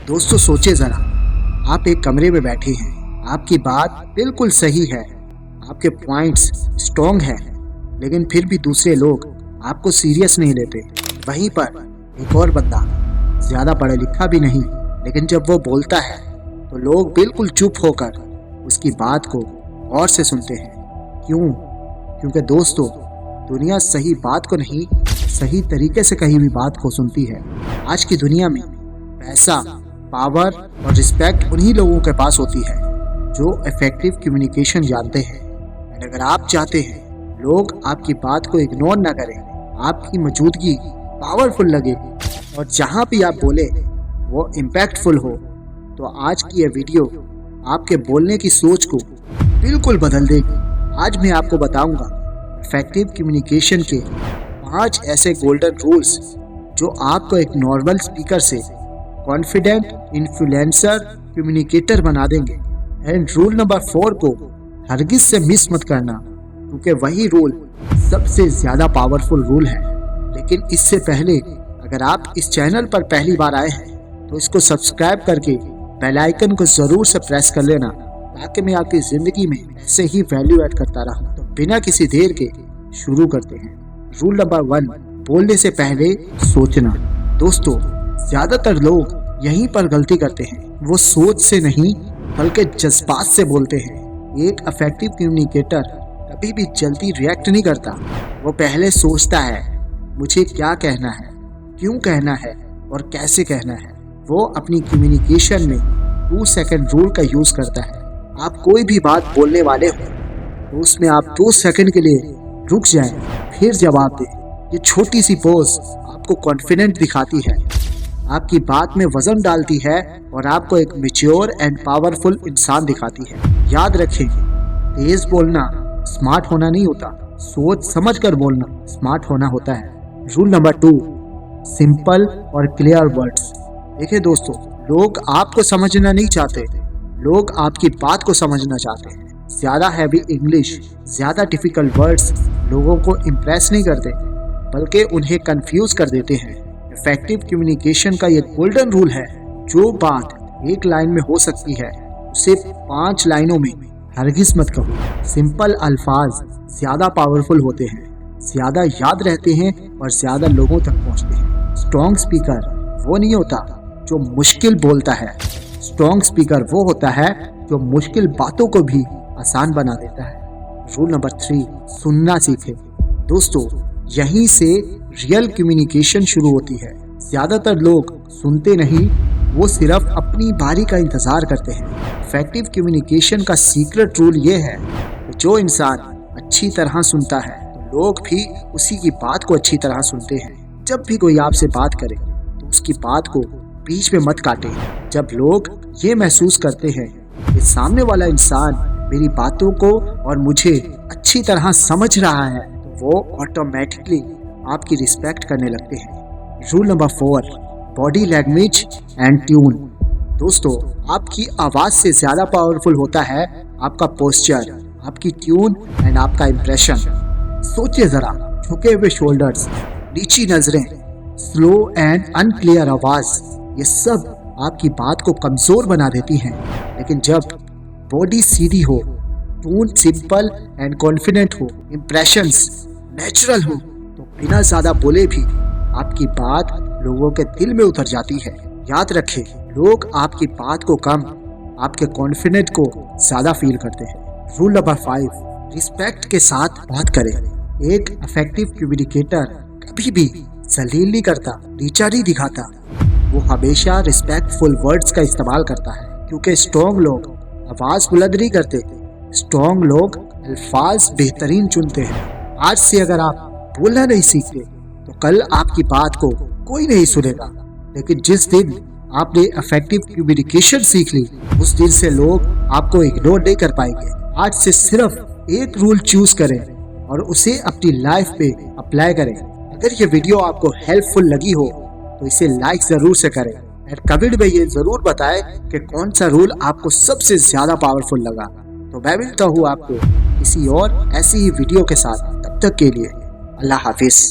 दोस्तों सोचिए ज़रा, आप एक कमरे में बैठे हैं, आपकी बात बिल्कुल सही है, आपके पॉइंट्स स्ट्रॉन्ग हैं, लेकिन फिर भी दूसरे लोग आपको सीरियस नहीं लेते। वहीं पर एक और बंदा ज़्यादा पढ़ा लिखा भी नहीं, लेकिन जब वो बोलता है तो लोग बिल्कुल चुप होकर उसकी बात को गौर से सुनते हैं। क्यों? क्योंकि दोस्तों, दुनिया सही बात को नहीं, सही तरीके से कही हुई बात को सुनती है। आज की दुनिया में पैसा, पावर और रिस्पेक्ट उन्हीं लोगों के पास होती है जो इफेक्टिव कम्युनिकेशन जानते हैं। और अगर आप चाहते हैं लोग आपकी बात को इग्नोर ना करें, आपकी मौजूदगी पावरफुल लगे और जहाँ भी आप बोले वो इम्पैक्टफुल हो, तो आज की यह वीडियो आपके बोलने की सोच को बिल्कुल बदल देगी। आज मैं आपको बताऊंगा इफेक्टिव कम्युनिकेशन के 5 ऐसे गोल्डन रूल्स जो आपको एक नॉर्मल स्पीकर से कॉन्फिडेंट इन्फ्लुएंसर कम्युनिकेटर बना देंगे। एंड रूल नंबर 4 को हरगिज से मिस मत करना, क्योंकि वही रूल सबसे ज़्यादा पावरफुल रूल है। लेकिन इससे पहले अगर आप इस चैनल पर पहली बार आए हैं तो इसको सब्सक्राइब करके बेल आइकन को ज़रूर से प्रेस कर लेना, ताकि मैं आपकी ज़िंदगी में ऐसे ही वैल्यू ऐड करता रहूं। तो बिना किसी देर के शुरू करते हैं। रूल नंबर 1, बोलने से पहले सोचना। दोस्तों, ज़्यादातर लोग यहीं पर गलती करते हैं। वो सोच से नहीं बल्कि जज्बात से बोलते हैं। एक इफेक्टिव कम्युनिकेटर कभी भी जल्दी रिएक्ट नहीं करता। वो पहले सोचता है मुझे क्या कहना है, क्यों कहना है और कैसे कहना है। वो अपनी कम्युनिकेशन में 2 सेकंड रूल का यूज़ करता है। आप कोई भी बात बोलने वाले हो तो उसमें आप 2 सेकंड के लिए रुक जाएं, फिर जवाब दें। ये छोटी सी पोज आपको कॉन्फिडेंट दिखाती है, आपकी बात में वजन डालती है और आपको एक मैच्योर एंड पावरफुल इंसान दिखाती है। याद रखें, तेज बोलना स्मार्ट होना नहीं होता, सोच समझ कर बोलना स्मार्ट होना होता है। रूल नंबर 2, सिंपल और क्लियर वर्ड्स। देखिए दोस्तों, लोग आपको समझना नहीं चाहते, लोग आपकी बात को समझना चाहते हैं। ज़्यादा हैवी इंग्लिश, ज़्यादा डिफिकल्ट वर्ड्स लोगों को इम्प्रेस नहीं करते, बल्कि उन्हें कंफ्यूज कर देते हैं। इफेक्टिव कम्युनिकेशन का ये गोल्डन रूल है, जो बात एक लाइन में हो सकती है उसे 5 लाइनों में हरगिज मत कहो। सिंपल अल्फाज ज़्यादा पावरफुल होते हैं, ज़्यादा याद रहते हैं और ज़्यादा लोगों तक पहुंचते हैं। स्ट्रॉन्ग स्पीकर वो नहीं होता जो मुश्किल बोलता है, स्ट्रॉन्ग स्पीकर वो होता है जो मुश्किल बातों को भी आसान बना देता है। रूल नंबर 3, सुनना सीखें। दोस्तों, यहीं से रियल कम्युनिकेशन शुरू होती है। ज़्यादातर लोग सुनते नहीं, वो सिर्फ अपनी बारी का इंतज़ार करते हैं। इफेक्टिव कम्युनिकेशन का सीक्रेट रूल ये है कि जो इंसान अच्छी तरह सुनता है तो लोग भी उसी की बात को अच्छी तरह सुनते हैं। जब भी कोई आपसे बात करे तो उसकी बात को बीच में मत काटें। जब लोग ये महसूस करते हैं कि सामने वाला इंसान मेरी बातों को और मुझे अच्छी तरह समझ रहा है, तो वो ऑटोमेटिकली आपकी रिस्पेक्ट करने लगते हैं। Rule number 4, body language and tune. दोस्तों, आपकी आवाज़ से ज़्यादा पावरफुल होता है आपका पोस्चर, आपकी ट्यून एंड आपका इम्प्रेशन। सोचिए ज़रा, झुके हुए शोल्डर्स, नीची नज़रें, स्लो एंड अनक्लियर आवाज़, ये सब आपकी बात को कमज़ोर बना देती हैं। लेकिन जब बॉडी सीधी हो, टोन सिंपल एंड कॉन्फिडेंट हो, इम्प्रेशंस नेचुरल हो, तो बिना ज़्यादा बोले भी आपकी बात लोगों के दिल में उतर जाती है। याद रखें, लोग आपकी बात को कम, आपके कॉन्फिडेंट को ज़्यादा फील करते हैं। रूल नंबर 5, रिस्पेक्ट के साथ बात करें। एक इफेक्टिव कम्युनिकेटर कभी भी जलील नहीं करता, नीचा नहीं दिखाता। वो हमेशा रिस्पेक्टफुल वर्ड्स का इस्तेमाल करता है, क्योंकि स्ट्रॉन्ग लोग आवाज़ बुलंद नहीं करते, स्ट्रॉन्ग लोग अल्फाज बेहतरीन चुनते हैं। आज से अगर आप बोलना नहीं सीखते तो कल आपकी बात को कोई नहीं सुनेगा, लेकिन जिस दिन आपने इफेक्टिव कम्युनिकेशन सीख ली, उस दिन से लोग आपको इग्नोर नहीं कर पाएंगे। आज से सिर्फ एक रूल चूज करें और उसे अपनी लाइफ पे अप्लाई करें। अगर ये वीडियो आपको हेल्पफुल लगी हो तो इसे लाइक ज़रूर से करें और कमेंट में ये ज़रूर बताएं कि कौन सा रूल आपको सबसे ज़्यादा पावरफुल लगा। तो मैं मिलता हूँ आपको किसी और ऐसी ही वीडियो के साथ। तब तक के लिए अल्लाह हाफिज़।